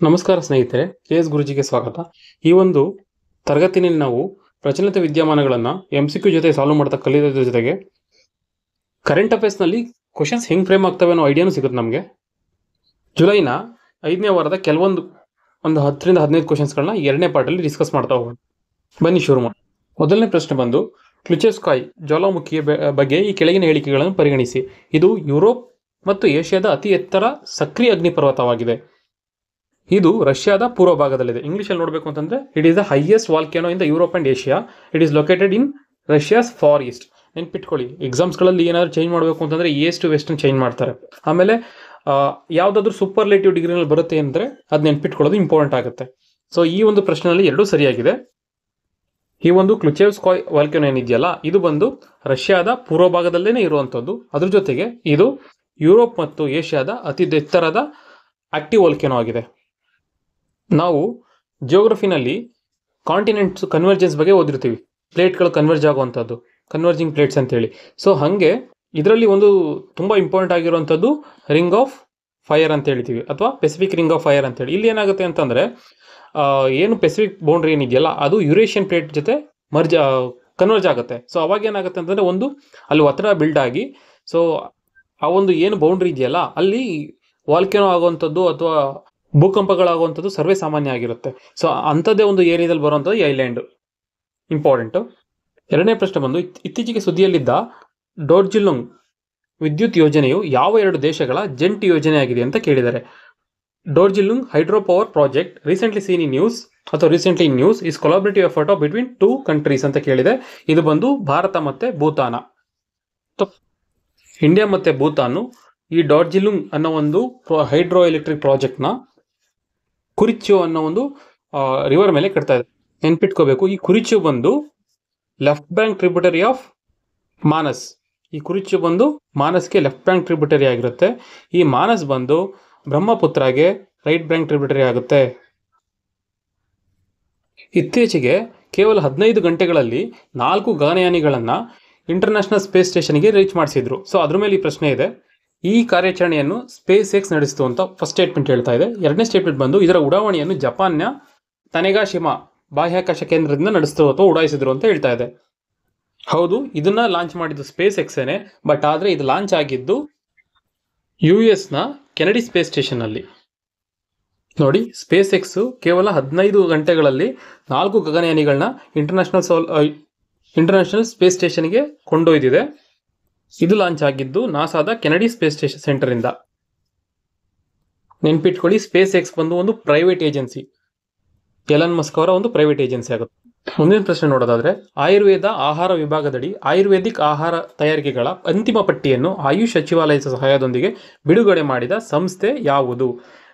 ನಮಸ್ಕಾರ ಸ್ನೇಹಿತರೆ, ಕೆ.ಎಸ್. ಗುರುಜಿಗೆ ಸ್ವಾಗತ. ಈ ಒಂದು ತರಗತಿನಲ್ಲಿ ನಾವು ಪ್ರಚಲಿತ ವಿದ್ಯಮಾನಗಳನ್ನು MCQ ಜೊತೆ ಸಾಲ್ವ್ ಮಾಡ್ತಾ ಕಲಿಯೋದ್ರ ಜೊತೆಗೆ ಕರೆಂಟ್ ಅಫೇರ್ಸ್ನಲ್ಲಿ ಕ್ವಶನ್ಸ್ ಹೆಂಗೆ ಫ್ರೇಮ್ ಆಗ್ತವೆ ಅನ್ನೋ ಐಡಿಯಾನು ಸಿಗುತ್ತೆ ನಮಗೆ. ಜುಲೈನ 5ನೇ ವಾರದ ಕೆಲವೊಂದು 10 ರಿಂದ 15 ಕ್ವಶನ್ಸ್ಗಳನ್ನ 2ನೇ ಪಾರ್ಟಲ್ಲಿ ಡಿಸ್ಕಸ್ ಮಾಡ್ತಾ ಹೋಗೋಣ. ಬನ್ನಿ ಶುರು ಮಾಡಿ. ಮೊದಲನೇ ಪ್ರಶ್ನೆ ಬಂದು, ಕ್ಲುಚೆವ್ಸ್ಕಾಯ್ ಜ್ವಾಲಾಮುಖಿಯ ಬಗ್ಗೆ ಈ ಕೆಳಗಿನ ಹೇಳಿಕೆಗಳನ್ನು ಪರಿಗಣಿಸಿ. ಇದು ಯುರೋಪ್ ಮತ್ತು ಏಷ್ಯಾದ ಅತಿ ಎತ್ತರ ಸಕ್ರಿಯ ಅಗ್ನಿಪರ್ವತವಾಗಿದೆ. ಇದು ರಷ್ಯಾದ ಪೂರ್ವ ಭಾಗದಲ್ಲಿದೆ. ಇಂಗ್ಲಿಷಲ್ಲಿ ನೋಡಬೇಕು ಅಂತಂದ್ರೆ, it is the highest volcano in the Europe and Asia. It is located in Russia's far east. ನೆನ್ಪಿಟ್ಕೊಳ್ಳಿ, ಎಕ್ಸಾಮ್ಸ್ಗಳಲ್ಲಿ ಏನಾದ್ರು ಚೇಂಜ್ ಮಾಡಬೇಕು ಅಂತಂದ್ರೆ ಈಸ್ಟ್ ಟು ವೆಸ್ಟರ್ನ್ ಚೇಂಜ್ ಮಾಡ್ತಾರೆ. ಆಮೇಲೆ ಯಾವುದಾದ್ರೂ ಸೂಪರ್ಲೇಟಿವ್ ಡಿಗ್ರಿನಲ್ಲಿ ಬರುತ್ತೆ ಅಂದರೆ ಅದು ನೆನ್ಪಿಟ್ಕೊಳ್ಳೋದು ಇಂಪಾರ್ಟೆಂಟ್ ಆಗುತ್ತೆ. ಸೊ ಈ ಒಂದು ಪ್ರಶ್ನೆಯಲ್ಲಿ ಎರಡೂ ಸರಿಯಾಗಿದೆ. ಈ ಒಂದು ಕ್ಲುಚೆವ್ಸ್ಕಾಯ್ ವಾಲ್ಕ್ಯಾನೋ ಏನಿದೆಯಲ್ಲ, ಇದು ಬಂದು ರಷ್ಯಾದ ಪೂರ್ವ ಭಾಗದಲ್ಲೇ ಇರುವಂಥದ್ದು. ಅದ್ರ ಜೊತೆಗೆ ಇದು ಯುರೋಪ್ ಮತ್ತು ಏಷ್ಯಾದ ಅತಿ ಎತ್ತರದ ಆಕ್ಟಿವ್ ವಾಲ್ಕ್ಯಾನೋ ಆಗಿದೆ. ನಾವು ಜಿಯೋಗ್ರಫಿನಲ್ಲಿ ಕಾಂಟಿನೆಂಟ್ಸ್ ಕನ್ವರ್ಜೆನ್ಸ್ ಬಗ್ಗೆ ಓದಿರ್ತೀವಿ. ಪ್ಲೇಟ್ಗಳು ಕನ್ವರ್ಜ್ ಆಗುವಂಥದ್ದು, ಕನ್ವರ್ಜಿಂಗ್ ಪ್ಲೇಟ್ಸ್ ಅಂತೇಳಿ. ಸೊ ಹಾಗೆ ಇದರಲ್ಲಿ ಒಂದು ತುಂಬ ಇಂಪಾರ್ಟೆಂಟ್ ಆಗಿರುವಂಥದ್ದು ರಿಂಗ್ ಆಫ್ ಫೈರ್ ಅಂತ ಹೇಳ್ತೀವಿ, ಅಥವಾ ಪೆಸಿಫಿಕ್ ರಿಂಗ್ ಆಫ್ ಫೈರ್ ಅಂತೇಳಿ. ಇಲ್ಲಿ ಏನಾಗುತ್ತೆ ಅಂತಂದರೆ, ಏನು ಪೆಸಿಫಿಕ್ ಬೌಂಡ್ರಿ ಏನಿದೆಯಲ್ಲ ಅದು ಯುರೇಷಿಯನ್ ಪ್ಲೇಟ್ ಜೊತೆ ಕನ್ವರ್ಜ್ ಆಗುತ್ತೆ. ಸೊ ಅವಾಗ ಏನಾಗುತ್ತೆ ಅಂತಂದರೆ, ಒಂದು ಅಲ್ಲಿ ಒತ್ತಡ ಬಿಲ್ಡ್ ಆಗಿ, ಸೊ ಆ ಒಂದು ಏನು ಬೌಂಡ್ರಿ ಇದೆಯಲ್ಲ ಅಲ್ಲಿ ವಾಲ್ಕ್ಯಾನೋ ಆಗುವಂಥದ್ದು ಅಥವಾ ಭೂಕಂಪಗಳಾಗುವಂಥದ್ದು ಸರ್ವೇ ಸಾಮಾನ್ಯ ಆಗಿರುತ್ತೆ. ಸೊ ಅಂಥದ್ದೇ ಒಂದು ಏರಿಯಾದಲ್ಲಿ ಬರುವಂಥದ್ದು ಈ ಐಲ್ಯಾಂಡ್ ಇಂಪಾರ್ಟೆಂಟು. ಎರಡನೇ ಪ್ರಶ್ನೆ ಬಂದು, ಇತ್ತೀಚೆಗೆ ಸುದ್ದಿಯಲ್ಲಿದ್ದ ಡಾರ್ಜಿಲಿಂಗ್ ವಿದ್ಯುತ್ ಯೋಜನೆಯು ಯಾವ 2 ದೇಶಗಳ ಜಂಟಿ ಯೋಜನೆಯಾಗಿದೆ ಅಂತ ಕೇಳಿದ್ದಾರೆ. Darjeeling hydro power project recently seen in news ಅಥವಾ recently in news is collaborative effort of between 2 countries ಅಂತ ಕೇಳಿದೆ. ಇದು ಬಂದು ಭಾರತ ಮತ್ತು ಭೂತಾನ. ಇಂಡಿಯಾ ಮತ್ತು ಭೂತಾನು ಈ ಡಾರ್ಜಿಲಿಂಗ್ ಅನ್ನೋ ಒಂದು ಹೈಡ್ರೋ ಎಲೆಕ್ಟ್ರಿಕ್ ಪ್ರಾಜೆಕ್ಟ್ನ ಕುರಿಚು ಅನ್ನೋ ಒಂದು ರಿವರ್ ಮೇಲೆ ಕಟ್ತಾ ಇದೆ. ನೆನ್ಪಿಟ್ಕೋಬೇಕು, ಈ ಕುರಿಚು ಬಂದು left bank tributary of Manas. ಈ ಕುರಿಚು ಬಂದು ಮಾನಸ್ಗೆ ಲೆಫ್ಟ್ ಬ್ಯಾಂಕ್ ಟ್ರಿಬ್ಯೂಟರಿ ಆಗಿರುತ್ತೆ. ಈ ಮಾನಸ್ ಬಂದು ಬ್ರಹ್ಮಪುತ್ರಗೆ ರೈಟ್ ಬ್ಯಾಂಕ್ ಟ್ರಿಬ್ಯೂಟರಿ ಆಗುತ್ತೆ. ಇತ್ತೀಚೆಗೆ ಕೇವಲ 15 ಗಂಟೆಗಳಲ್ಲಿ 4 ಗಗನಯಾನಿಗಳನ್ನು ಇಂಟರ್ನ್ಯಾಷನಲ್ ಸ್ಪೇಸ್ ಸ್ಟೇಷನ್ಗೆ ರೀಚ್ ಮಾಡಿಸಿದ್ರು. ಸೊ ಅದ್ರ ಮೇಲೆ ಈ ಪ್ರಶ್ನೆ ಇದೆ. ಈ ಕಾರ್ಯಾಚರಣೆಯನ್ನು ಸ್ಪೇಸ್ ಎಕ್ಸ್ ನಡೆಸಿತು ಅಂತ ಫಸ್ಟ್ ಸ್ಟೇಟ್ಮೆಂಟ್ ಹೇಳ್ತಾ ಇದೆ. ಎರಡನೇ ಸ್ಟೇಟ್ಮೆಂಟ್ ಬಂದು, ಇದರ ಉಡಾವಣೆಯನ್ನು ಜಪಾನ್ನ ತನೆಗಾಶಿಮಾ ಬಾಹ್ಯಾಕಾಶ ಕೇಂದ್ರದಿಂದ ನಡೆಸಿತು ಅಥವಾ ಉಡಾಯಿಸಿದ್ರು ಅಂತ ಹೇಳ್ತಾ ಇದೆ. ಹೌದು, ಇದನ್ನ ಲಾಂಚ್ ಮಾಡಿದ್ದು ಸ್ಪೇಸ್ ಎಕ್ಸೇನೆ. ಬಟ್ ಆದರೆ ಇದು ಲಾಂಚ್ ಆಗಿದ್ದು US-ನ ಕೆನಡಿ ಸ್ಪೇಸ್ ಸ್ಟೇಷನ್ನಲ್ಲಿ. ನೋಡಿ, ಸ್ಪೇಸ್ ಎಕ್ಸ್ ಕೇವಲ 15 ಗಂಟೆಗಳಲ್ಲಿ 4 ಗಗನಯಾನಿಗಳನ್ನ ಇಂಟರ್ನ್ಯಾಷನಲ್ ಸ್ಪೇಸ್ ಸ್ಟೇಷನ್ಗೆ ಕೊಂಡೊಯ್ದಿದೆ. ಇದು ಲಾಂಚ್ ಆಗಿದ್ದು ನಾಸಾದ ಕೆನಡಿ ಸ್ಪೇಸ್ ಸ್ಟೇಷನ್ ಸೆಂಟರಿಂದ. ನೆನ್ಪಿಟ್ಕೊಳ್ಳಿ, ಸ್ಪೇಸ್ ಎಕ್ಸ್ ಬಂದು ಒಂದು ಪ್ರೈವೇಟ್ ಏಜೆನ್ಸಿ, ಎಲನ್ ಮಸ್ಕ್ ಅವರ ಒಂದು ಪ್ರೈವೇಟ್ ಏಜೆನ್ಸಿ ಆಗುತ್ತೆ. ಮುಂದಿನ ಪ್ರಶ್ನೆ ನೋಡೋದಾದ್ರೆ, ಆಯುರ್ವೇದ ಆಹಾರ ವಿಭಾಗದಡಿ ಆಯುರ್ವೇದಿಕ್ ಆಹಾರ ತಯಾರಿಕೆಗಳ ಅಂತಿಮ ಪಟ್ಟಿಯನ್ನು ಆಯುಷ್ ಸಚಿವಾಲಯದ ಸಹಾಯದೊಂದಿಗೆ ಬಿಡುಗಡೆ ಮಾಡಿದ ಸಂಸ್ಥೆ ಯಾವುದು?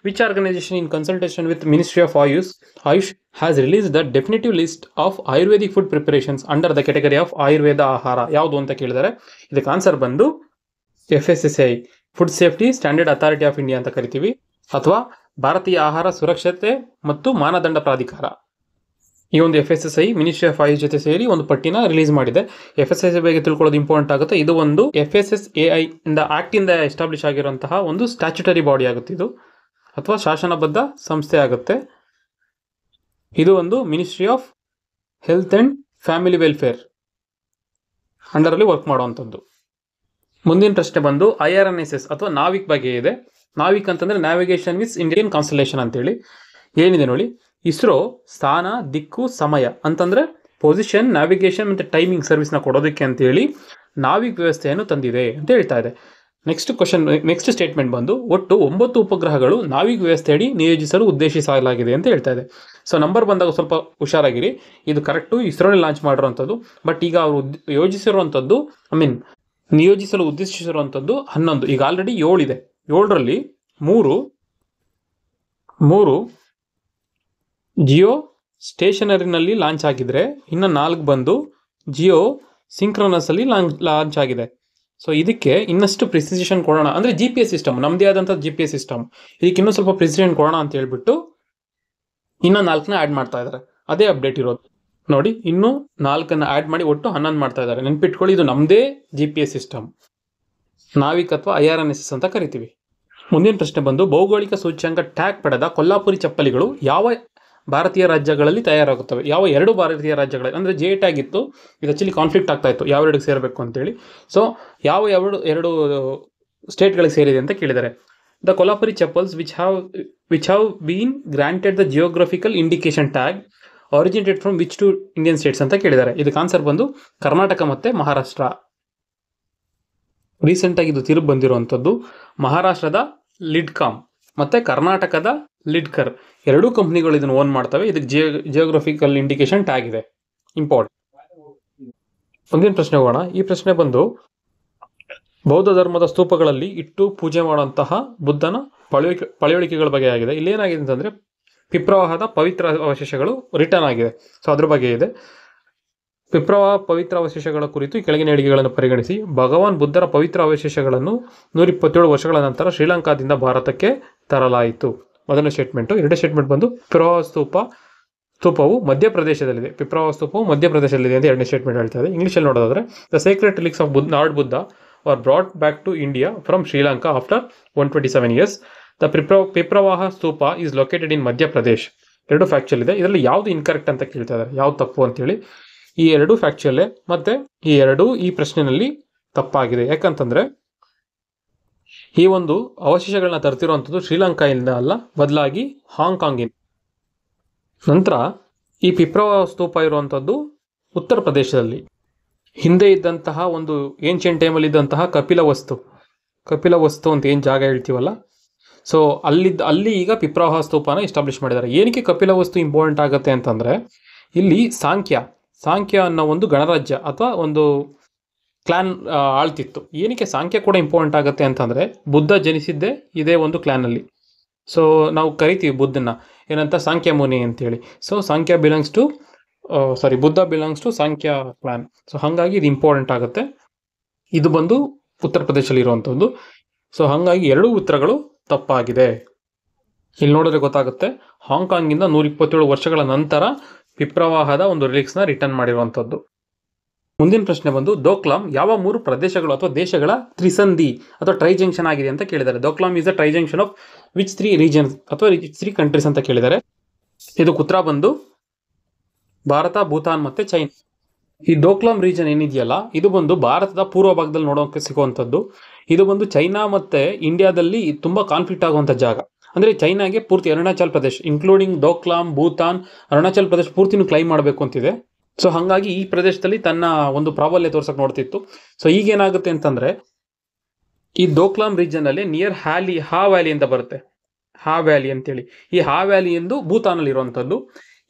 Which organization in consultation with Ministry of Ayush has released the definitive list of Ayurvedic food preparations under the category of Ayurveda ಆಹಾರ? ಯಾವುದು ಅಂತ ಕೇಳಿದರೆ ಇದಕ್ಕೆ ಆನ್ಸರ್ ಬಂದು FSSAI, food safety standard authority of India ಅಂತ ಕರಿತೀವಿ, ಅಥವಾ ಭಾರತೀಯ ಆಹಾರ ಸುರಕ್ಷತೆ ಮತ್ತು ಮಾನದಂಡ ಪ್ರಾಧಿಕಾರ. ಈ ಒಂದು FSSAI ಮಿನಿಸ್ಟ್ರಿ ಆಫ್ ಆಯುಷ್ ಜೊತೆ ಸೇರಿ ಒಂದು ಪಟ್ಟಿನ ರಿಲೀಸ್ ಮಾಡಿದೆ. FSSAI ಬಗ್ಗೆ ತಿಳ್ಕೊಳ್ಳೋದು ಇಂಪಾರ್ಟೆಂಟ್ ಆಗುತ್ತೆ. ಇದು ಒಂದು FSSAI ಇಂದ ಆಕ್ಟ್ ಇಂದ ಎಸ್ಟಾಬ್ಲಿಷ್ ಆಗಿರುವಂತಹ ಒಂದು ಸ್ಟ್ಯಾಚ್ಯುಟರಿ ಬಾಡಿ ಆಗುತ್ತೆ ಇದು, ಅಥವಾ ಶಾಸನಬದ್ಧ ಸಂಸ್ಥೆ ಆಗುತ್ತೆ. ಇದು ಒಂದು ministry of health and family welfare ಅಂಡರಲ್ಲಿ ವರ್ಕ್ ಮಾಡುವಂಥದ್ದು. ಮುಂದಿನ ಪ್ರಶ್ನೆ ಬಂದು, IRNSS ಅಥವಾ ನಾವಿಕ್ ಬಗ್ಗೆ ಇದೆ. ನಾವಿಕ್ ಅಂತಂದ್ರೆ ನ್ಯಾವಿಗೇಷನ್ ವಿತ್ ಇಂಡಿಯನ್ ಕಾನ್ಸ್ಟಲೇಷನ್ ಅಂತೇಳಿ. ಏನಿದೆ ನೋಡಿ, ಇಸ್ರೋ ಸ್ಥಾನ, ದಿಕ್ಕು, ಸಮಯ ಅಂತಂದ್ರೆ ಪೊಸಿಷನ್, ನ್ಯಾವಿಗೇಷನ್ ಮತ್ತು ಟೈಮಿಂಗ್ ಸರ್ವಿಸ್ನ ಕೊಡೋದಕ್ಕೆ ಅಂತೇಳಿ ನಾವಿಕ್ ವ್ಯವಸ್ಥೆಯನ್ನು ತಂದಿದೆ ಅಂತ ಹೇಳ್ತಾ ಇದೆ. ನೆಕ್ಸ್ಟ್ ಸ್ಟೇಟ್ಮೆಂಟ್ ಬಂದು, ಒಟ್ಟು 9 ಉಪಗ್ರಹಗಳು ನಾವಿಕ್ ವ್ಯವಸ್ಥೆಯಡಿ ನಿಯೋಜಿಸಲು ಉದ್ದೇಶಿಸಲಾಗಿದೆ ಅಂತ ಹೇಳ್ತಾ ಇದೆ. ಸೊ ನಂಬರ್ ಬಂದಾಗ ಸ್ವಲ್ಪ ಹುಷಾರಾಗಿರಿ. ಇದು ಕರೆಕ್ಟು, ಇಸ್ರೋನೇ ಲಾಂಚ್ ಮಾಡಿರುವಂಥದ್ದು. ಬಟ್ ಈಗ ಅವರು ನಿಯೋಜಿಸಲು ಉದ್ದೇಶಿಸಿರುವಂಥದ್ದು 11. ಈಗ ಆಲ್ರೆಡಿ 7 ಇದೆ. 7ರಲ್ಲಿ 3 ಜಿಯೋ ಸ್ಟೇಷನರಿನಲ್ಲಿ ಲಾಂಚ್ ಆಗಿದ್ರೆ, ಇನ್ನು 4 ಬಂದು ಜಿಯೋ ಸಿಂಕ್ರನಸ್ ಅಲ್ಲಿ ಲಾಂಚ್ ಆಗಿದೆ. ಸೊ ಇದಕ್ಕೆ ಇನ್ನಷ್ಟು ಪ್ರಿಸಿಷನ್ ಕೊಡೋಣ, ಅಂದರೆ GPS ಸಿಸ್ಟಮ್, ನಮ್ಮದೇ ಆದಂಥ GPS ಸಿಸ್ಟಮ್, ಇದಕ್ಕೆ ಇನ್ನೂ ಸ್ವಲ್ಪ ಪ್ರಿಸಿಷನ್ ಕೊಡೋಣ ಅಂತ ಹೇಳ್ಬಿಟ್ಟು ಇನ್ನೂ 4ನ ಆ್ಯಡ್ ಮಾಡ್ತಾ ಇದ್ದಾರೆ. ಅದೇ ಅಪ್ಡೇಟ್ ಇರೋದು ನೋಡಿ. ಇನ್ನೂ 4ನ್ನ ಆ್ಯಡ್ ಮಾಡಿ ಒಟ್ಟು 11 ಮಾಡ್ತಾ ಇದ್ದಾರೆ. ನೆನ್ಪಿಟ್ಕೊಳ್ಳಿ, ಇದು ನಮ್ಮದೇ GPS ಸಿಸ್ಟಮ್, ನಾವಿಕ್ ಅಥವಾ IRNSS ಅಂತ ಕರಿತೀವಿ. ಮುಂದಿನ ಪ್ರಶ್ನೆ ಬಂದು ಭೌಗೋಳಿಕ ಸೂಚ್ಯಂಕ ಟ್ಯಾಗ್ ಪಡೆದ ಕೊಲ್ಲಾಪುರಿ ಚಪ್ಪಲಿಗಳು ಯಾವ ಭಾರತೀಯ ರಾಜ್ಯಗಳಲ್ಲಿ ತಯಾರಾಗುತ್ತವೆ? ಯಾವ ಎರಡು ಭಾರತೀಯ ರಾಜ್ಯಗಳಲ್ಲಿ, ಅಂದರೆ ಜೆ ಟ್ಯಾಗ್ ಇತ್ತು, ಇದು ಆಕ್ಚುಲಿ ಕಾನ್ಫ್ಲಿಕ್ಟ್ ಆಗ್ತಾ ಇತ್ತು ಯಾವ ಎರಡಿಗೆ ಸೇರಬೇಕು ಅಂತೇಳಿ. ಸೊ ಯಾವ ಎರಡು ಸ್ಟೇಟ್ಗಳಿಗೆ ಸೇರಿದೆ ಅಂತ ಕೇಳಿದ್ದಾರೆ. The Kolhapuri chappals which have been granted the geographical indication tag originated from which two Indian states ಅಂತ ಕೇಳಿದ್ದಾರೆ. ಇದಕ್ಕೆ ಆನ್ಸರ್ ಬಂದು ಕರ್ನಾಟಕ ಮತ್ತು ಮಹಾರಾಷ್ಟ್ರ. ರೀಸೆಂಟಾಗಿ ಇದು ತಿರುಗಿ ಬಂದಿರುವಂಥದ್ದು. ಮಹಾರಾಷ್ಟ್ರದ ಲಿಡ್ಕಾಮ್ ಮತ್ತು ಕರ್ನಾಟಕದ ಲಿಡ್ಕರ್ ಎರಡೂ ಕಂಪ್ನಿಗಳು ಇದನ್ನು ಓನ್ ಮಾಡ್ತವೆ. ಇದಕ್ಕೆ ಜಿಯೋಗ್ರಫಿಕಲ್ ಇಂಡಿಕೇಶನ್ ಟ್ಯಾಗ್ ಇದೆ, ಇಂಪಾರ್ಟೆಂಟ್. ಮುಂದಿನ ಪ್ರಶ್ನೆ ಹೋಗೋಣ. ಈ ಪ್ರಶ್ನೆ ಬಂದು ಬೌದ್ಧ ಧರ್ಮದ ಸ್ತೂಪಗಳಲ್ಲಿ ಇಟ್ಟು ಪೂಜೆ ಮಾಡುವಂತಹ ಬುದ್ಧನ ಪಳೆಯುಳಿಕೆಗಳ ಬಗ್ಗೆ ಆಗಿದೆ. ಇಲ್ಲೇನಾಗಿದೆ ಅಂತಂದರೆ ಪಿಪ್ರವಾಹದ ಪವಿತ್ರ ಅವಶೇಷಗಳು ರಿಟರ್ನ್ ಆಗಿದೆ. ಸೊ ಅದ್ರ ಬಗ್ಗೆ ಇದೆ. ಪಿಪ್ರವಾಹ ಪವಿತ್ರ ಅವಶೇಷಗಳ ಕುರಿತು ಈ ಕೆಳಗಿನ ಹೇಳಿಕೆಗಳನ್ನು ಪರಿಗಣಿಸಿ. ಭಗವಾನ್ ಬುದ್ಧರ ಪವಿತ್ರ ಅವಶೇಷಗಳನ್ನು 127 ವರ್ಷಗಳ ನಂತರ ಶ್ರೀಲಂಕಾದಿಂದ ಭಾರತಕ್ಕೆ ತರಲಾಯಿತು. ಮೊದಲನೇ ಸ್ಟೇಟ್ಮೆಂಟು. ಎರಡನೇ ಸ್ಟೇಟ್ಮೆಂಟ್ ಬಂದು ಪಿಪ್ರವಾಹ ಸ್ತೂಪವು ಮಧ್ಯಪ್ರದೇಶದಲ್ಲಿದೆ. ಪಿಪ್ರವಾಹ ಸ್ತೂಪವು ಮಧ್ಯಪ್ರದೇಶದಲ್ಲಿದೆ ಅಂತ ಎರಡನೇ ಸ್ಟೇಟ್ಮೆಂಟ್ ಹೇಳ್ತಾ ಇದೆ. ಇಂಗ್ಲೀಷಲ್ಲಿ ನೋಡೋದಾದ್ರೆ the secret ರಿಲಿಕ್ಸ್ of lord Buddha were brought back to India from Sri Lanka after 127 years. The Piprahwa stupa is located in Madhya Pradesh. ಎರಡು ಫ್ಯಾಕ್ಚುಯಲ್ ಇದೆ. ಇದರಲ್ಲಿ ಯಾವುದು ಇನ್ಕರೆಕ್ಟ್ ಅಂತ ಕೇಳ್ತಾ ಇದ್ದಾರೆ, ಯಾವ್ದು ತಪ್ಪು ಅಂತೇಳಿ. ಈ ಎರಡು ಫ್ಯಾಕ್ಚುಯಲ್ಲೇ, ಮತ್ತೆ ಈ ಪ್ರಶ್ನೆಯಲ್ಲಿ ತಪ್ಪಾಗಿದೆ. ಯಾಕಂತಂದ್ರೆ ಈ ಒಂದು ಅವಶೇಷಗಳನ್ನ ತರ್ತಿರುವಂಥದ್ದು ಶ್ರೀಲಂಕಾದಿಂದ ಅಲ್ಲ, ಬದಲಾಗಿ ಹಾಂಗ್ಕಾಂಗಿನ. ನಂತರ ಈ ಪಿಪ್ರವಾಹ ಸ್ತೂಪ ಇರುವಂಥದ್ದು ಉತ್ತರ ಪ್ರದೇಶದಲ್ಲಿ. ಹಿಂದೆ ಇದ್ದಂತಹ ಒಂದು ಏನ್ಷಿಯಂಟ್ ಟೈಮಲ್ಲಿ ಇದ್ದಂತಹ ಕಪಿಲ ವಸ್ತು ಅಂತ ಏನು ಜಾಗ ಹೇಳ್ತೀವಲ್ಲ, ಸೊ ಅಲ್ಲಿ ಈಗ ಪಿಪ್ರವಾಹ ಸ್ತೂಪನ ಎಸ್ಟಾಬ್ಲಿಷ್ ಮಾಡಿದ್ದಾರೆ. ಏನಕ್ಕೆ ಕಪಿಲ ವಸ್ತು ಇಂಪಾರ್ಟೆಂಟ್ ಆಗುತ್ತೆ ಅಂತಂದರೆ, ಇಲ್ಲಿ ಸಾಂಖ್ಯ ಅನ್ನೋ ಒಂದು ಗಣರಾಜ್ಯ ಅಥವಾ ಒಂದು ಕ್ಲಾನ್ ಆಳ್ತಿತ್ತು. ಏನಕ್ಕೆ ಸಾಂಖ್ಯ ಕೂಡ ಇಂಪಾರ್ಟೆಂಟ್ ಆಗುತ್ತೆ ಅಂತಂದರೆ, ಬುದ್ಧ ಜನಿಸಿದ್ದೇ ಇದೇ ಒಂದು ಕ್ಲಾನಲ್ಲಿ. ಸೊ ನಾವು ಕರಿತೀವಿ ಬುದ್ಧನ ಏನಂತ, ಸಾಂಖ್ಯ ಮುನಿ ಅಂತೇಳಿ. So Buddha belongs to Sankhya clan. So ಹಾಗಾಗಿ ಇದು ಇಂಪಾರ್ಟೆಂಟ್ ಆಗುತ್ತೆ. ಇದು ಬಂದು ಉತ್ತರ ಪ್ರದೇಶದಲ್ಲಿ ಇರುವಂಥದ್ದು. ಸೊ ಹಾಗಾಗಿ ಎರಡೂ ಉತ್ತರಗಳು ತಪ್ಪಾಗಿದೆ. ಇಲ್ಲಿ ನೋಡಿದ್ರೆ ಗೊತ್ತಾಗುತ್ತೆ, ಹಾಂಗ್ಕಾಂಗಿಂದ 127 ವರ್ಷಗಳ ನಂತರ ಪಿಪ್ರವಾಹದ ಒಂದು ರಿಲಿಕ್ಸ್ನ ರಿಟರ್ನ್ ಮಾಡಿರುವಂಥದ್ದು. ಮುಂದಿನ ಪ್ರಶ್ನೆ ಬಂದು ಡೋಕ್ಲಾಮ್ ಯಾವ 3 ಪ್ರದೇಶಗಳು ಅಥವಾ ದೇಶಗಳ ತ್ರಿಸಂಧಿ ಅಥವಾ ಟ್ರೈ ಜಂಕ್ಷನ್ ಆಗಿದೆ ಅಂತ ಕೇಳಿದ್ದಾರೆ. Doklam is a tri junction of which 3 regions ಅಥವಾ 3 ಕಂಟ್ರೀಸ್ ಅಂತ ಕೇಳಿದ್ದಾರೆ. ಇದಕ್ಕೆ ಉತ್ತರ ಬಂದು ಭಾರತ, ಭೂತಾನ್ ಮತ್ತು ಚೈನಾ. ಈ ಡೋಕ್ಲಾಮ್ ರೀಜನ್ ಏನಿದೆಯಲ್ಲ, ಇದು ಬಂದು ಭಾರತದ ಪೂರ್ವ ಭಾಗದಲ್ಲಿ ನೋಡೋಕೆ ಸಿಗುವಂಥದ್ದು. ಇದು ಬಂದು ಚೈನಾ ಮತ್ತು ಇಂಡಿಯಾದಲ್ಲಿ ತುಂಬ ಕಾನ್ಫ್ಲಿಕ್ಟ್ ಆಗುವಂಥ ಜಾಗ. ಅಂದರೆ ಚೈನಾಗೆ ಪೂರ್ತಿ ಅರುಣಾಚಲ್ ಪ್ರದೇಶ್ ಇನ್ಕ್ಲೂಡಿಂಗ್ ಡೋಕ್ಲಾಮ್, ಭೂತಾನ್, ಅರುಣಾಚಲ್ ಪ್ರದೇಶ್ ಪೂರ್ತಿನೂ ಕ್ಲೈಮ್ ಮಾಡಬೇಕು ಅಂತಿದೆ. ಸೊ ಹಾಗಾಗಿ ಈ ಪ್ರದೇಶದಲ್ಲಿ ತನ್ನ ಒಂದು ಪ್ರಾಬಲ್ಯ ತೋರ್ಸಕ್ಕೆ ನೋಡ್ತಿತ್ತು. ಸೊ ಈಗೇನಾಗುತ್ತೆ ಅಂತಂದರೆ, ಈ ಡೋಕ್ಲಾಮ್ ರೀಜನಲ್ಲಿ ನಿಯರ್ ಹಾ ವ್ಯಾಲಿ ಅಂತ ಬರುತ್ತೆ, ಹಾ ವ್ಯಾಲಿ ಅಂತೇಳಿ. ಈ ಹಾ ವ್ಯಾಲಿ ಎಂದು ಭೂತಾನಲ್ಲಿ ಇರುವಂಥದ್ದು.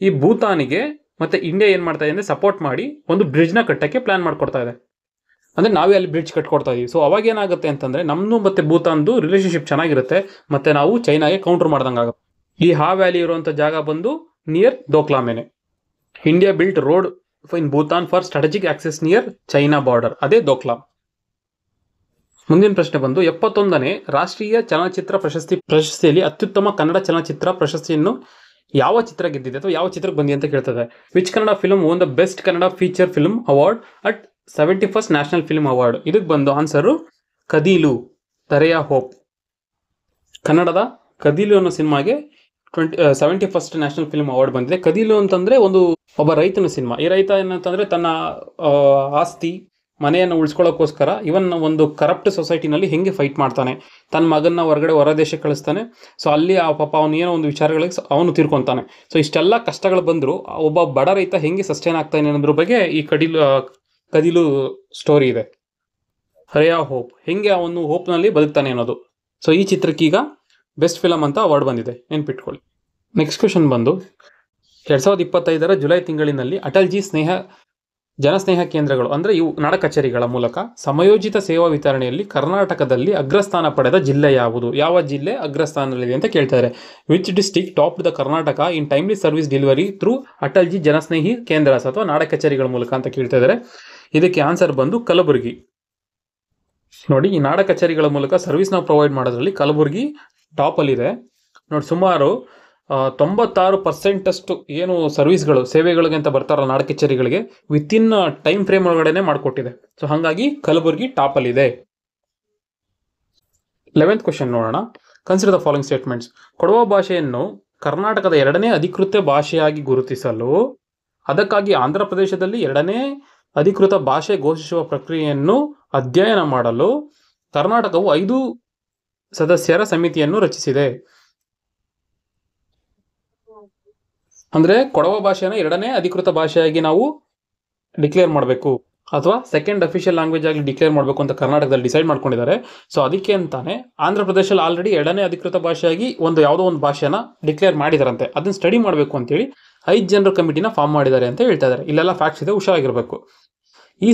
ಈ ಭೂತಾನಿಗೆ ಮತ್ತೆ ಇಂಡಿಯಾ ಏನು ಮಾಡ್ತಾ ಇದೆ ಅಂದರೆ ಸಪೋರ್ಟ್ ಮಾಡಿ ಒಂದು ಬ್ರಿಡ್ಜ್ನ ಕಟ್ಟಕ್ಕೆ ಪ್ಲಾನ್ ಮಾಡ್ಕೊಡ್ತಾ ಇದೆ. ಅಂದರೆ ನಾವೇ ಅಲ್ಲಿ ಬ್ರಿಡ್ಜ್ ಕಟ್ಕೊಡ್ತಾ ಇದೀವಿ. ಸೊ ಅವಾಗ ಏನಾಗುತ್ತೆ ಅಂತಂದರೆ, ನಮ್ಮದು ಮತ್ತು ಭೂತಾನ್ದು ರಿಲೇಷನ್ಶಿಪ್ ಚೆನ್ನಾಗಿರುತ್ತೆ, ಮತ್ತು ನಾವು ಚೈನಾಗೆ ಕೌಂಟರ್ ಮಾಡ್ದಂಗೆ ಆಗುತ್ತೆ. ಈ ಹಾ ವ್ಯಾಲಿ ಇರುವಂಥ ಜಾಗ ಬಂದು ನಿಯರ್ ಡೋಕ್ಲಾಮೇನೆ. India built road in Bhutan for strategic access near China border, ಅದೇ ಡೋಕ್ಲಾಮ್. ಮುಂದಿನ ಪ್ರಶ್ನೆ ಬಂದು 71ನೇ ರಾಷ್ಟ್ರೀಯ ಚಲನಚಿತ್ರ ಪ್ರಶಸ್ತಿಯಲ್ಲಿ ಅತ್ಯುತ್ತಮ ಕನ್ನಡ ಚಲನಚಿತ್ರ ಪ್ರಶಸ್ತಿಯನ್ನು ಯಾವ ಚಿತ್ರ ಗೆದ್ದಿದೆ ಅಥವಾ ಯಾವ ಚಿತ್ರಕ್ಕೆ ಬಂದಿದೆ ಅಂತ ಕೇಳ್ತದೆ. Which Kannada film won the best Kannada feature film award at 71st national film award? ಇದಕ್ಕೆ ಬಂದು ಆನ್ಸರು ಕದೀಲು, ಧರೆಯ ಹೋಪ್. ಕನ್ನಡದ ಕದೀಲು ಅನ್ನೋ ಸಿನಿಮಾಗೆ 71st ನ್ಯಾಷನಲ್ ಫಿಲ್ಮ್ ಅವಾರ್ಡ್ ಬಂದಿದೆ. ಕದೀಲು ಅಂತಂದರೆ ಒಬ್ಬ ರೈತನ ಸಿನಿಮಾ. ಈ ರೈತ ಏನಂತಂದರೆ ತನ್ನ ಆಸ್ತಿ ಮನೆಯನ್ನು ಉಳಿಸ್ಕೊಳ್ಳೋಕ್ಕೋಸ್ಕರ ಇವನ್ ಒಂದು ಕರಪ್ಟ್ ಸೊಸೈಟಿನಲ್ಲಿ ಹೆಂಗೆ ಫೈಟ್ ಮಾಡ್ತಾನೆ, ತನ್ನ ಮಗನ್ನ ಹೊರ ದೇಶಕ್ಕೆ ಕಳಿಸ್ತಾನೆ. ಸೊ ಅಲ್ಲಿ ಆ ಪಾಪ ಅವನು ಏನೋ ಒಂದು ವಿಚಾರಗಳಿಗೆ ಅವನು ತೀರ್ಕೊತಾನೆ. ಸೊ ಇಷ್ಟೆಲ್ಲ ಕಷ್ಟಗಳು ಬಂದರೂ ಒಬ್ಬ ಬಡ ರೈತ ಹೆಂಗೆ ಸಸ್ಟೈನ್ ಆಗ್ತಾನೆ ಅನ್ನೋದ್ರ ಬಗ್ಗೆ ಈ ಕದೀಲು ಸ್ಟೋರಿ ಇದೆ. ಹರೆಯ ಹೋಪ್, ಹೆಂಗೆ ಅವನು ಹೋಪ್ನಲ್ಲಿ ಬದುಕ್ತಾನೆ ಅನ್ನೋದು. ಸೊ ಈ ಚಿತ್ರಕ್ಕೀಗ ಬೆಸ್ಟ್ ಫಿಲಮ್ ಅಂತ ಅವಾರ್ಡ್ ಬಂದಿದೆ, ನೆನ್ಪಿಟ್ಕೊಳ್ಳಿ. ನೆಕ್ಸ್ಟ್ ಕ್ವೆಶನ್ ಬಂದು 2025 ಜುಲೈ ತಿಂಗಳಿನಲ್ಲಿ ಅಟಲ್ಜಿ ಜನಸ್ನೇಹ ಕೇಂದ್ರಗಳು ಅಂದರೆ ಇವು ನಾಡ ಕಚೇರಿಗಳ ಮೂಲಕ ಸಮಯೋಜಿತ ಸೇವಾ ವಿತರಣೆಯಲ್ಲಿ ಕರ್ನಾಟಕದಲ್ಲಿ ಅಗ್ರಸ್ಥಾನ ಪಡೆದ ಜಿಲ್ಲೆ ಯಾವುದು? ಯಾವ ಜಿಲ್ಲೆ ಅಗ್ರಸ್ಥಾನದಲ್ಲಿದೆ ಅಂತ ಕೇಳ್ತಾರೆ. Which district top the Karnataka in timely service delivery through Atalji Janasnehi Kendras ಅಥವಾ ನಾಡ ಕಚೇರಿಗಳ ಮೂಲಕ ಅಂತ ಕೇಳ್ತಾ ಇದ್ದಾರೆ. ಇದಕ್ಕೆ ಆನ್ಸರ್ ಬಂದು ಕಲಬುರಗಿ. ನೋಡಿ, ಈ ನಾಡ ಕಚೇರಿಗಳ ಮೂಲಕ ಸರ್ವಿಸ್ ನಾವು ಪ್ರೊವೈಡ್ ಮಾಡೋದ್ರಲ್ಲಿ ಕಲಬುರಗಿ ಟಾಪಲ್ಲಿದೆ ನೋಡಿ. ಸುಮಾರು 96% ಏನು ಸರ್ವಿಸ್ಗಳು ಸೇವೆಗಳಿಗೆ ಅಂತ ಬರ್ತಾರಲ್ಲ ನಾಡ ಕಚೇರಿಗಳಿಗೆ, ವಿತಿನ್ ಟೈಮ್ ಫ್ರೇಮ್ ಒಳಗಡೆನೆ ಮಾಡಿಕೊಟ್ಟಿದೆ. ಸೊ ಹಾಗಾಗಿ ಕಲಬುರಗಿ ಟಾಪಲ್ಲಿದೆ. 11th ಕ್ವೆಶನ್ ನೋಡೋಣ. Consider the following statements. Kodava ಭಾಷೆಯನ್ನು ಕರ್ನಾಟಕದ ಎರಡನೇ ಅಧಿಕೃತ ಭಾಷೆಯಾಗಿ ಗುರುತಿಸಲು, ಅದಕ್ಕಾಗಿ ಆಂಧ್ರ ಪ್ರದೇಶದಲ್ಲಿ ಎರಡನೇ ಅಧಿಕೃತ ಭಾಷೆ ಘೋಷಿಸುವ ಪ್ರಕ್ರಿಯೆಯನ್ನು ಅಧ್ಯಯನ ಮಾಡಲು ಕರ್ನಾಟಕವು 5 ಸದಸ್ಯರ ಸಮಿತಿಯನ್ನು ರಚಿಸಿದೆ. ಅಂದ್ರೆ ಕೊಡವ ಭಾಷೆನ ಎರಡನೇ ಅಧಿಕೃತ ಭಾಷೆಯಾಗಿ ನಾವು ಡಿಕ್ಲೇರ್ ಮಾಡಬೇಕು ಅಥವಾ ಸೆಕೆಂಡ್ ಅಫಿಷಿಯಲ್ ಲ್ಯಾಂಗ್ವೇಜ್ ಆಗಿ ಡಿಕ್ಲೇರ್ ಮಾಡಬೇಕು ಅಂತ ಕರ್ನಾಟಕದಲ್ಲಿ ಡಿಸೈಡ್ ಮಾಡ್ಕೊಂಡಿದ್ದಾರೆ. ಸೊ ಅದಕ್ಕೆ ಅಂತಾನೆ ಆಂಧ್ರ ಪ್ರದೇಶದಲ್ಲಿ ಆಲ್ರೆಡಿ ಎರಡನೇ ಅಧಿಕೃತ ಭಾಷೆಯಾಗಿ ಯಾವುದೋ ಒಂದು ಭಾಷೆನ ಡಿಕ್ಲೇರ್ ಮಾಡಿದಾರಂತೆ. ಅದನ್ನ ಸ್ಟಡಿ ಮಾಡಬೇಕು ಅಂತೇಳಿ 5 ಜನರ ಕಮಿಟಿನ ಫಾರ್ಮ್ ಮಾಡಿದ್ದಾರೆ ಅಂತ ಹೇಳ್ತಾ ಇದ್ದಾರೆ. ಇಲ್ಲೆಲ್ಲ ಫ್ಯಾಕ್ಟ್ಸ್ ಇದೆ, ಹುಷಾರಾಗಿರ್ಬೇಕು. ಈ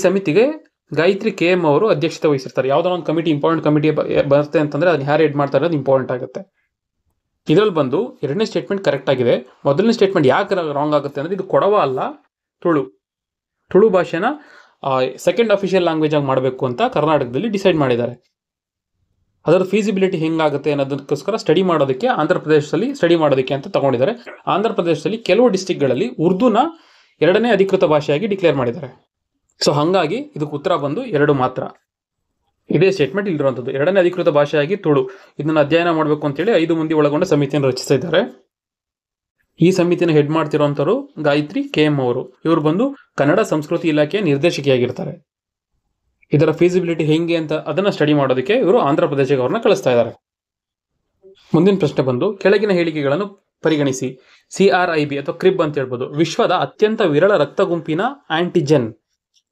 ಸಮಿತಿಗೆ ಗಾಯತ್ರಿ KM ಅವರು ಅಧ್ಯಕ್ಷತೆ ವಹಿಸಿರ್ತಾರೆ. ಯಾವುದೋ ಒಂದು ಕಮಿಟಿ ಇಂಪಾರ್ಟೆಂಟ್ ಕಮಿಟಿ ಬರುತ್ತೆ ಅಂತಂದ್ರೆ ಅದನ್ನ ಯಾರು ಹೆಡ್ ಮಾಡ್ತಾರೆ ಅದು ಇಂಪಾರ್ಟೆಂಟ್ ಆಗುತ್ತೆ. ಇದರಲ್ಲಿ ಬಂದು ಎರಡನೇ ಸ್ಟೇಟ್ಮೆಂಟ್ ಕರೆಕ್ಟ್ ಆಗಿದೆ. ಮೊದಲನೇ ಸ್ಟೇಟ್ಮೆಂಟ್ ಯಾಕೆ ರಾಂಗ್ ಆಗುತ್ತೆ ಅಂದ್ರೆ ಇದು ಕೊಡವ ಅಲ್ಲ, ತುಳು ಭಾಷೆನ ಸೆಕೆಂಡ್ ಅಫಿಷಿಯಲ್ ಲ್ಯಾಂಗ್ವೇಜ್ ಆಗಿ ಮಾಡಬೇಕು ಅಂತ ಕರ್ನಾಟಕದಲ್ಲಿ ಡಿಸೈಡ್ ಮಾಡಿದ್ದಾರೆ. ಅದರ ಫೀಸಿಬಿಲಿಟಿ ಹೆಂಗಾಗುತ್ತೆ ಅನ್ನೋದಕ್ಕೋಸ್ಕರ ಸ್ಟಡಿ ಮಾಡೋದಕ್ಕೆ ಆಂಧ್ರ ಪ್ರದೇಶದಲ್ಲಿ ಸ್ಟಡಿ ಮಾಡೋದಕ್ಕೆ ಅಂತ ತಗೊಂಡಿದ್ದಾರೆ. ಆಂಧ್ರ ಪ್ರದೇಶದಲ್ಲಿ ಕೆಲವು ಡಿಸ್ಟ್ರಿಕ್ಟ್ಗಳಲ್ಲಿ ಉರ್ದುನ ಎರಡನೇ ಅಧಿಕೃತ ಭಾಷೆಯಾಗಿ ಡಿಕ್ಲೇರ್ ಮಾಡಿದ್ದಾರೆ. ಸೊ ಹಾಗಾಗಿ ಇದಕ್ಕೆ ಉತ್ತರ ಬಂದು 2 ಮಾತ್ರ. ಇದೇ ಸ್ಟೇಟ್ಮೆಂಟ್ ಇಲ್ಲಿರುವಂಥದ್ದು. ಎರಡನೇ ಅಧಿಕೃತ ಭಾಷೆಯಾಗಿ ತುಳು, ಇದನ್ನು ಅಧ್ಯಯನ ಮಾಡಬೇಕು ಅಂತೇಳಿ 5 ಮಂದಿ ಒಳಗೊಂಡ ಸಮಿತಿಯನ್ನು ರಚಿಸಿದ್ದಾರೆ. ಈ ಸಮಿತಿನ ಹೆಡ್ ಮಾಡ್ತಿರೋಂಥವ್ರು ಗಾಯತ್ರಿ KM ಅವರು. ಇವರು ಬಂದು ಕನ್ನಡ ಸಂಸ್ಕೃತಿ ಇಲಾಖೆಯ ನಿರ್ದೇಶಕಿಯಾಗಿರ್ತಾರೆ. ಇದರ ಫೀಸಿಬಿಲಿಟಿ ಹೆಂಗೆ ಅಂತ ಅದನ್ನ ಸ್ಟಡಿ ಮಾಡೋದಕ್ಕೆ ಇವರು ಆಂಧ್ರ ಪ್ರದೇಶಕ್ಕೆ ಅವ್ರನ್ನ ಕಳಿಸ್ತಾ ಇದ್ದಾರೆ. ಮುಂದಿನ ಪ್ರಶ್ನೆ ಬಂದು ಕೆಳಗಿನ ಹೇಳಿಕೆಗಳನ್ನು ಪರಿಗಣಿಸಿ. CRIB ಅಥವಾ ಕ್ರಿಬ್ ಅಂತ ಹೇಳ್ಬೋದು, ವಿಶ್ವದ ಅತ್ಯಂತ ವಿರಳ ರಕ್ತ ಗುಂಪಿನ ಆಂಟಿಜೆನ್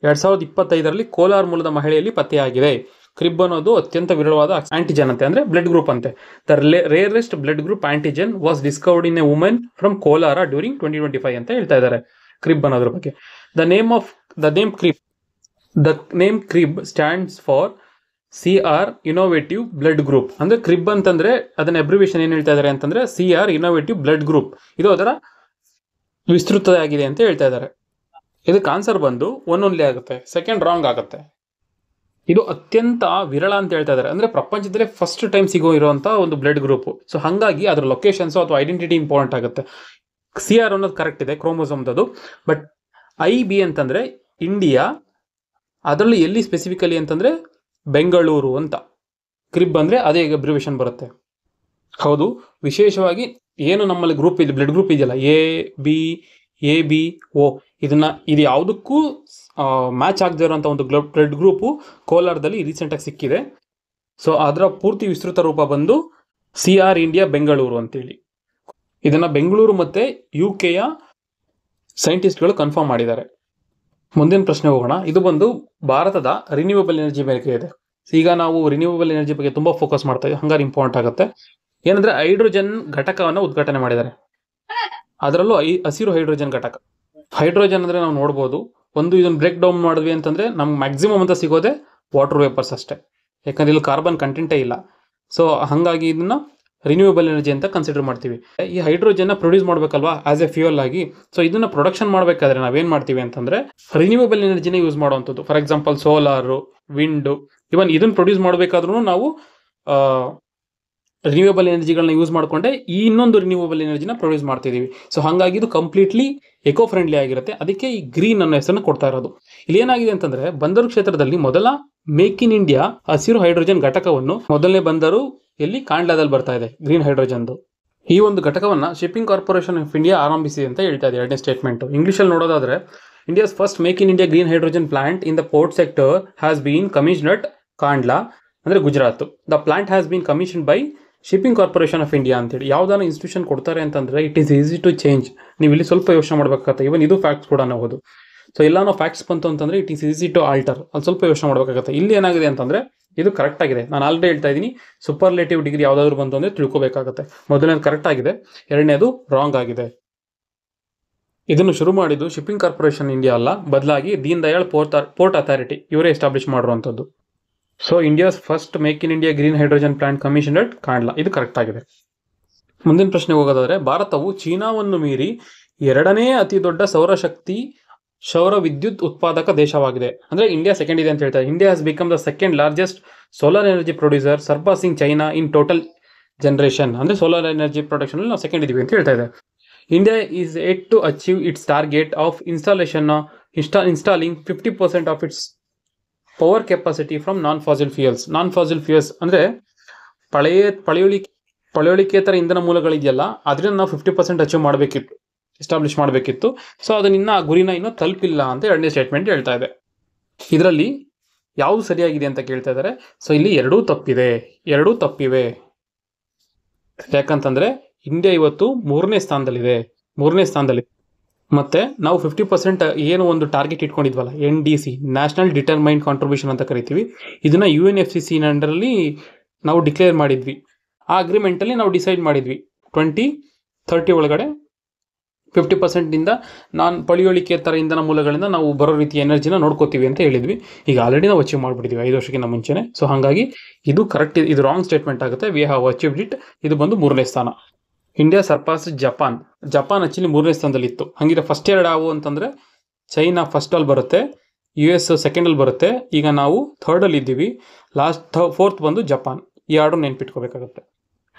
2025ರಲ್ಲಿ ಕೋಲಾರ ಮೂಲದ ಮಹಿಳೆಯಲ್ಲಿ ಪತ್ತೆಯಾಗಿದೆ. ಕ್ರಿಬ್ ಅನ್ನೋದು ಅತ್ಯಂತ ವಿರಳವಾದ ಆಂಟಿಜೆನ್ ಅಂತೆ, ಅಂದ್ರೆ ಬ್ಲಡ್ ಗ್ರೂಪ್ ಅಂತೆ. The rarest blood group antigen was discovered in a women from Kolar during 2025 ಅಂತ ಹೇಳ್ತಾ ಇದ್ದಾರೆ ಕ್ರಿಬ್ ಅನ್ನೋದ್ರ ಬಗ್ಗೆ. The name crib stands for CR innovative blood group. ಅಂದ್ರೆ ಕ್ರಿಬ್ ಅಂತಂದ್ರೆ ಅದನ್ನ ಅಬ್ರಿವೇಷನ್ ಏನ್ ಹೇಳ್ತಾ ಇದ್ದಾರೆ ಅಂತಂದ್ರೆ CR ಇನೋವೇಟಿವ್ ಬ್ಲಡ್ ಗ್ರೂಪ್. ಇದು ಅದರ ವಿಸ್ತೃತ ಆಗಿದೆ ಅಂತ ಹೇಳ್ತಾ ಇದ್ದಾರೆ. ಇದಕ್ಕೆ ಆನ್ಸರ್ ಬಂದು 1 ಓನ್ಲಿ ಆಗುತ್ತೆ, ಸೆಕೆಂಡ್ ರಾಂಗ್ ಆಗುತ್ತೆ. ಇದು ಅತ್ಯಂತ ವಿರಳ ಅಂತ ಹೇಳ್ತಾ ಇದ್ದಾರೆ, ಅಂದ್ರೆ ಪ್ರಪಂಚದಲ್ಲೇ ಫಸ್ಟ್ ಟೈಮ್ ಇರುವಂತ ಒಂದು ಬ್ಲಡ್ ಗ್ರೂಪ್. ಸೊ ಹಾಗಾಗಿ ಅದ್ರ ಲೊಕೇಶನ್ಸ್ ಅಥವಾ ಐಡೆಂಟಿಟಿ ಇಂಪಾರ್ಟೆಂಟ್ ಆಗುತ್ತೆ. CR ಅನ್ನೋದು ಕರೆಕ್ಟ್ ಇದೆ, ಕ್ರೋಮೋಸೋಮ್ದು. ಬಟ್ IB ಅಂತಂದ್ರೆ ಇಂಡಿಯಾ, ಅದರಲ್ಲಿ ಎಲ್ಲಿ ಸ್ಪೆಸಿಫಿಕಲಿ ಅಂತಂದ್ರೆ ಬೆಂಗಳೂರು ಅಂತ. ಕ್ರಿಬ್ ಅಂದ್ರೆ ಅದೇ ಅಬ್ರಿವೇಷನ್ ಬರುತ್ತೆ. ಹೌದು, ವಿಶೇಷವಾಗಿ ಏನು ನಮ್ಮಲ್ಲಿ ಗ್ರೂಪ್ ಇದೆ, ಬ್ಲಡ್ ಗ್ರೂಪ್ ಇದೆಯಲ್ಲ, ABO, ಇದು ಯಾವುದಕ್ಕೂ ಮ್ಯಾಚ್ ಆಗದೆ ಇರುವಂಥ ಒಂದು ಬ್ಲಡ್ ಗ್ರೂಪು ಕೋಲಾರದಲ್ಲಿ ರೀಸೆಂಟಾಗಿ ಸಿಕ್ಕಿದೆ. ಸೊ ಅದರ ಪೂರ್ತಿ ವಿಸ್ತೃತ ರೂಪ ಬಂದು CR ಇಂಡಿಯಾ ಬೆಂಗಳೂರು ಅಂತೇಳಿ. ಇದನ್ನ ಬೆಂಗಳೂರು ಮತ್ತೆ UKಯ ಸೈಂಟಿಸ್ಟ್ಗಳು ಕನ್ಫರ್ಮ್ ಮಾಡಿದ್ದಾರೆ. ಮುಂದಿನ ಪ್ರಶ್ನೆ ಹೋಗೋಣ. ಇದು ಬಂದು ಭಾರತದ ರಿನ್ಯೂವಬಲ್ ಎನರ್ಜಿ ಬಗ್ಗೆ ಇದೆ. ಈಗ ನಾವು ರಿನ್ಯೂವಬಲ್ ಎನರ್ಜಿ ಬಗ್ಗೆ ತುಂಬಾ ಫೋಕಸ್ ಮಾಡ್ತಾ ಇದ್ದೀವಿ, ಹಂಗಾರೆ ಇಂಪಾರ್ಟೆಂಟ್ ಆಗುತ್ತೆ. ಏನಂದ್ರೆ ಹೈಡ್ರೋಜನ್ ಘಟಕವನ್ನು ಉದ್ಘಾಟನೆ ಮಾಡಿದ್ದಾರೆ. ಅದರಲ್ಲೂ ಹಸಿರು ಹೈಡ್ರೋಜನ್ ಘಟಕ. ಹೈಡ್ರೋಜನ್ ಅಂದ್ರೆ ನಾವು ನೋಡ್ಬೋದು, ಇದನ್ನ ಬ್ರೇಕ್ ಡೌನ್ ಮಾಡಿದ್ವಿ ಅಂತಂದ್ರೆ ನಮ್ಗೆ ಮ್ಯಾಕ್ಸಿಮಮ್ ಅಂತ ಸಿಗೋದೆ ವಾಟರ್ ವೇಪರ್ಸ್ ಅಷ್ಟೇ, ಯಾಕಂದ್ರೆ ಇಲ್ಲಿ ಕಾರ್ಬನ್ ಕಂಟೆಂಟೇ ಇಲ್ಲ. ಸೊ ಹಾಗಾಗಿ ಇದನ್ನ ರಿನ್ಯೂವಬಲ್ ಎನರ್ಜಿ ಅಂತ ಕನ್ಸಿಡರ್ ಮಾಡ್ತೀವಿ. ಈ ಹೈಡ್ರೋಜನ್ ಪ್ರೊಡ್ಯೂಸ್ ಮಾಡ್ಬೇಕಲ್ವಾ ಆಸ್ ಎ ಫ್ಯೂಯಲ್ ಆಗಿ. ಸೊ ಇದನ್ನ ಪ್ರೊಡಕ್ಷನ್ ಮಾಡ್ಬೇಕಾದ್ರೆ ನಾವೇನ್ ಮಾಡ್ತೀವಿ ಅಂತಂದ್ರೆ ರಿನ್ಯೂವಬಲ್ ಎನರ್ಜಿನ ಯೂಸ್ ಮಾಡುವಂಥದ್ದು. ಫಾರ್ ಎಕ್ಸಾಂಪಲ್ ಸೋಲಾರ್, ವಿಂಡ್, ಇವನ್ ಇದನ್ನ ಪ್ರೊಡ್ಯೂಸ್ ಮಾಡಬೇಕಾದ್ರೂ ನಾವು ರಿನ್ಯೂವಬಲ್ ಎನರ್ಜಿಗಳನ್ನ ಯೂಸ್ ಮಾಡಿಕೊಂಡೆ ಈ ಇನ್ನೊಂದು ರಿನ್ಯೂವಬಲ್ ಎನರ್ಜಿನ ಪ್ರೊಡ್ಯೂಸ್ ಮಾಡ್ತಿದೀವಿ. ಸೊ ಹಾಗಾಗಿ ಇದು ಕಂಪ್ಲೀಟ್ಲಿ ಎಕೋ ಫ್ರೆಂಡ್ಲಿ ಆಗಿರುತ್ತೆ. ಅದಕ್ಕೆ ಈ ಗ್ರೀನ್ ಅನ್ನೋ ಹೆಸರನ್ನು ಕೊಡ್ತಾ ಇರೋದು. ಇಲ್ಲಿ ಏನಾಗಿದೆ ಅಂತಂದ್ರೆ ಬಂದರು ಕ್ಷೇತ್ರದಲ್ಲಿ ಮೊದಲ ಮೇಕ್ ಇನ್ ಇಂಡಿಯಾ ಹಸಿರು ಹೈಡ್ರೋಜನ್ ಘಟಕವನ್ನು ಮೊದಲನೇ ಬಂದರು ಎಲ್ಲಿ ಕಾಂಡ್ಲಾದಲ್ಲಿ ಬರ್ತಾ ಇದೆ ಗ್ರೀನ್ ಹೈಡ್ರೋಜನ್ದು. ಈ ಒಂದು ಘಟಕವನ್ನ ಶಿಪ್ಪಿಂಗ್ ಕಾರ್ಪೊರೇಷನ್ ಆಫ್ ಇಂಡಿಯಾ ಆರಂಭಿಸಿದೆ ಅಂತ ಹೇಳ್ತಾ ಇದೆ ಎರಡನೇ ಸ್ಟೇಟ್ಮೆಂಟ್. ಇಂಗ್ಲಿಷಲ್ಲಿ ನೋಡೋದಾದ್ರೆ India's first make in India green hydrogen plant in the port sector has been commissioned at Kandla, ಅಂದ್ರೆ Gujarat. The plant has been commission by shipping corporation of India ಅಂತೇಳಿ. ಯಾವ್ದಾನ ಇನ್ಸ್ಟಿಟ್ಯೂಷನ್ ಕೊಡ್ತಾರೆ ಅಂತಂದ್ರೆ it is easy to change. ನೀವು ಇಲ್ಲಿ ಸ್ವಲ್ಪ ಯೋಚನೆ ಮಾಡ್ಬೇಕಾಗತ್ತೆ. ಇವನ್ ಇದು ಫ್ಯಾಕ್ಟ್ಸ್ ಕೂಡ ಹೌದು. ಸೊ ಎಲ್ಲಾನು ಫ್ಯಾಕ್ಟ್ಸ್ ಬಂತು ಅಂತಂದ್ರೆ it is easy to alter, ಅಲ್ಲಿ ಸ್ವಲ್ಪ ಯೋಚನೆ ಮಾಡ್ಬೇಕಾಗತ್ತೆ. ಇಲ್ಲಿ ಏನಾಗಿದೆ ಅಂತಂದ್ರೆ ಇದು ಕರೆಕ್ಟ್ ಆಗಿದೆ. ನಾನು ಆಲ್ರೆಡಿ ಹೇಳ್ತಾ ಇದ್ದೀನಿ, ಸೂಪರ್ಲೇಟಿವ್ ಡಿಗ್ರಿ ಯಾವ್ದಾದ್ರು ಬಂತು ಅಂದ್ರೆ ತಿಳ್ಕೊಬೇಕಾಗತ್ತೆ. ಮೊದಲನೇದು ಕರೆಕ್ಟ್ ಆಗಿದೆ, ಎರಡನೇದು ರಾಂಗ್ ಆಗಿದೆ. ಇದನ್ನು ಶುರು ಮಾಡಿದ್ದು ಶಿಪ್ಪಿಂಗ್ ಕಾರ್ಪೊರೇಷನ್ ಇಂಡಿಯಾ ಅಲ್ಲ, ಬದಲಾಗಿ ದೀನ್ ದಯಾಳ್ ಪೋರ್ಟ್ ಅಥಾರಿಟಿ ಇವರೇ ಎಸ್ಟಾಬ್ಲಿಷ್ ಮಾಡಿರುವಂಥದ್ದು. So India's first make in India green hydrogen plant commission at Kandla, ಇದು ಕರೆಕ್ಟ್ ಆಗಿದೆ. ಮುಂದಿನ ಪ್ರಶ್ನೆಗೆ ಹೋಗೋದಾದ್ರೆ, ಭಾರತವು ಚೀನಾವನ್ನು ಮೀರಿ ಎರಡನೇ ಅತಿ ದೊಡ್ಡ ಸೌರ ವಿದ್ಯುತ್ ಉತ್ಪಾದಕ ದೇಶವಾಗಿದೆ. ಅಂದ್ರೆ ಇಂಡಿಯಾ ಸೆಕೆಂಡ್ ಇದೆ ಅಂತ ಹೇಳ್ತಾರೆ. India has become the second largest solar energy producer surpassing China in total generation. ಅಂದ್ರೆ ಸೋಲಾರ್ ಎನರ್ಜಿ ಪ್ರೊಡಕ್ಷನ್ ಅಲ್ಲಿ ನಾವು ಸೆಕೆಂಡ್ ಇದೀವಿ ಅಂತ ಹೇಳ್ತಾ ಇದೆ. India is set to achieve its target of installing 50% of its power capacity from non fossil fuels. Non fossil fuels ಅಂದ್ರೆ ಪಳೆಯುಳಿಕೇತರ ಇಂಧನ ಮೂಲಗಳಿದೆಯಲ್ಲ ಅದರಿಂದ ನಾವು 50% ಅಚೀವ್ ಮಾಡಬೇಕಿತ್ತು, ಎಸ್ಟಾಬ್ಲಿಷ್ ಮಾಡಬೇಕಿತ್ತು. ಸೊ ಅದನ್ನ ಆ ಗುರಿನ ಇನ್ನೂ ತಲುಪಿಲ್ಲ ಅಂತ ಎರಡನೇ ಸ್ಟೇಟ್ಮೆಂಟ್ ಹೇಳ್ತಾ ಇದೆ. ಇದರಲ್ಲಿ ಯಾವುದು ಸರಿಯಾಗಿದೆ ಅಂತ ಕೇಳ್ತಾ ಇದ್ದಾರೆ. ಸೊ ಇಲ್ಲಿ ಎರಡೂ ತಪ್ಪಿವೆ. ಯಾಕಂತಂದ್ರೆ ಇಂಡಿಯಾ ಇವತ್ತು ಮೂರನೇ ಸ್ಥಾನದಲ್ಲಿದೆ. ಮತ್ತೆ ನಾವು 50% ಏನು ಒಂದು ಟಾರ್ಗೆಟ್ ಇಟ್ಕೊಂಡಿದ್ವಲ್ಲ, NDC, ನ್ಯಾಷನಲ್ ಡಿಟರ್ಮೈನ್ಡ್ ಕಾಂಟ್ರಿಬ್ಯೂಷನ್ ಅಂತ ಕರಿತೀವಿ, ಇದನ್ನ UNFCC ಅಂಡರಲ್ಲಿ ನಾವು ಡಿಕ್ಲೇರ್ ಮಾಡಿದ್ವಿ. ಆ ಅಗ್ರಿಮೆಂಟಲ್ಲಿ ನಾವು ಡಿಸೈಡ್ ಮಾಡಿದ್ವಿ 2030 ಒಳಗಡೆ 50% ನಾನ್ ಪಳೆಯುಳಿಕೇತರ ಇಂಧನ ಮೂಲಗಳಿಂದ ನಾವು ಬರೋ ರೀತಿ ಎನರ್ಜಿನ ನೋಡ್ಕೋತೀವಿ ಅಂತ ಹೇಳಿದ್ವಿ. ಈಗ ಆಲ್ರೆಡಿ ನಾವು ಅಚೀವ್ ಮಾಡ್ಬಿಟ್ಟಿದ್ವಿ 5 ವರ್ಷಕ್ಕಿಂತ ಮುಂಚೆನೆ. ಸೊ ಹಾಗಾಗಿ ಇದು ಕರೆಕ್ಟ್, ಇದು ರಾಂಗ್ ಸ್ಟೇಟ್ಮೆಂಟ್ ಆಗುತ್ತೆ. We have achieved it. ಇದು ಬಂದು 3ನೇ ಸ್ಥಾನ. ಇಂಡಿಯಾ ಸರ್ಪಾಸ್ ಜಪಾನ್ ಆಕ್ಚುಲಿ 3ನೇ ಸ್ಥಾನದಲ್ಲಿತ್ತು. ಹಂಗಿದ್ರೆ ಫಸ್ಟ್ ಎರಡು ಯಾವು ಅಂತಂದ್ರೆ ಚೈನಾ ಫಸ್ಟ್ ಅಲ್ಲಿ ಬರುತ್ತೆ, US ಸೆಕೆಂಡ್ ಅಲ್ಲಿ ಬರುತ್ತೆ. ಈಗ ನಾವು ಥರ್ಡ್ ಅಲ್ಲಿ ಇದ್ದೀವಿ. ಫೋರ್ತ್ ಬಂದು ಜಪಾನ್. ಈ ಎರಡು ನೆನ್ಪಿಟ್ಕೋಬೇಕಾಗುತ್ತೆ.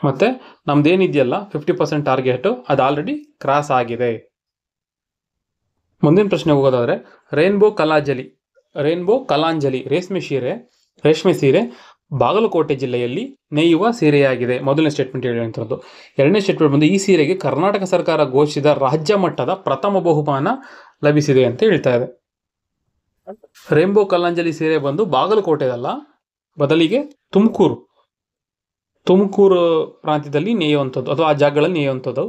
ಮತ್ತೆ ನಮ್ದೇನಿದೆಯಲ್ಲ 50% ಟಾರ್ಗೆಟ್ ಅದು ಆಲ್ರೆಡಿ ಕ್ರಾಸ್ ಆಗಿದೆ. ಮುಂದಿನ ಪ್ರಶ್ನೆ ಹೋಗೋದಾದ್ರೆ ರೇನ್ಬೋ ಕಲಾಂಜಲಿ ರೇಷ್ಮೆ ಸೀರೆ ಬಾಗಲಕೋಟೆ ಜಿಲ್ಲೆಯಲ್ಲಿ ನೇಯುವ ಸೀರೆಯಾಗಿದೆ. ಮೊದಲನೇ ಸ್ಟೇಟ್ಮೆಂಟ್ ಹೇಳುವಂಥದ್ದು. ಎರಡನೇ ಸ್ಟೇಟ್ಮೆಂಟ್ ಬಂದು ಈ ಸೀರೆಗೆ ಕರ್ನಾಟಕ ಸರ್ಕಾರ ಘೋಷಿಸಿದ ರಾಜ್ಯ ಮಟ್ಟದ ಪ್ರಥಮ ಬಹುಮಾನ ಲಭಿಸಿದೆ ಅಂತ ಹೇಳ್ತಾ ಇದೆ. ರೇನ್ಬೋ ಕಲಾಂಜಲಿ ಸೀರೆ ಬಂದು ಬಾಗಲಕೋಟೆದಲ್ಲ, ಬದಲಿಗೆ ತುಮಕೂರು ಪ್ರಾಂತ್ಯದಲ್ಲಿ ನೇಯುವಂಥದ್ದು ಅಥವಾ ಆ ಜಾಗಗಳಲ್ಲಿ ನೇಯುವಂಥದ್ದು.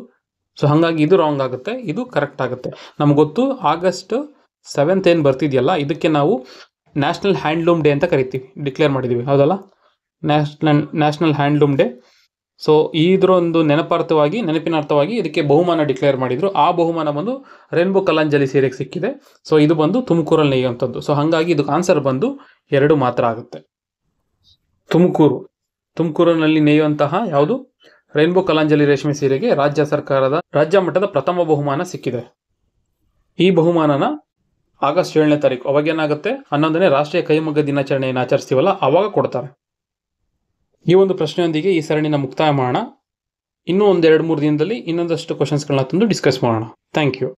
ಸೊ ಹಾಗಾಗಿ ಇದು ರಾಂಗ್ ಆಗುತ್ತೆ, ಇದು ಕರೆಕ್ಟ್ ಆಗುತ್ತೆ. ನಮ್ಗೆ ಗೊತ್ತು August 7 ಏನು ಬರ್ತಿದೆಯಲ್ಲ, ಇದಕ್ಕೆ ನಾವು ನ್ಯಾಷನಲ್ ಹ್ಯಾಂಡ್ಲೂಮ್ ಡೇ ಅಂತ ಕರಿತೀವಿ, ಡಿಕ್ಲೇರ್ ಮಾಡಿದ್ದೀವಿ, ಹೌದಲ್ಲ, ನ್ಯಾಷನಲ್ ಹ್ಯಾಂಡ್ಲೂಮ್ ಡೇ. ಸೊ ಇದರೊಂದು ನೆನಪಿನಾರ್ಥವಾಗಿ ಇದಕ್ಕೆ ಬಹುಮಾನ ಡಿಕ್ಲೇರ್ ಮಾಡಿದ್ರು. ಆ ಬಹುಮಾನ ಬಂದು ರೇನ್ಬೋ ಕಲಾಂಜಲಿ ಸೀರೆಗೆ ಸಿಕ್ಕಿದೆ. ಸೊ ಇದು ಬಂದು ತುಮಕೂರಲ್ಲಿ ನೇಯುವಂಥದ್ದು. ಸೊ ಹಾಗಾಗಿ ಇದಕ್ಕೆ ಆನ್ಸರ್ ಬಂದು 2 ಮಾತ್ರ ಆಗುತ್ತೆ. ತುಮಕೂರಿನಲ್ಲಿ ನೇಯುವಂತಹ ಯಾವುದು ರೇನ್ಬೋ ಕಲಾಂಜಲಿ ರೇಷ್ಮೆ ಸೀರೆಗೆ ರಾಜ್ಯ ಮಟ್ಟದ ಪ್ರಥಮ ಬಹುಮಾನ ಸಿಕ್ಕಿದೆ. ಈ ಬಹುಮಾನನ August 7ನೇ ತಾರೀಕು, ಅವಾಗ ಏನಾಗುತ್ತೆ, 11ನೇ ರಾಷ್ಟ್ರೀಯ ಕೈಮಗ್ಗ ದಿನಾಚರಣೆಯನ್ನು ಆಚರಿಸ್ತೀವಲ್ಲ ಅವಾಗ ಕೊಡ್ತಾರೆ. ಈ ಒಂದು ಪ್ರಶ್ನೆಯೊಂದಿಗೆ ಈ ಸರಣಿನ ಮುಕ್ತಾಯ ಮಾಡೋಣ. ಇನ್ನೂ 1-2-3 ದಿನದಲ್ಲಿ ಇನ್ನೊಂದಷ್ಟು ಕ್ವಶನ್ಸ್ಗಳನ್ನ ತಂದು ಡಿಸ್ಕಸ್ ಮಾಡೋಣ. Thank you.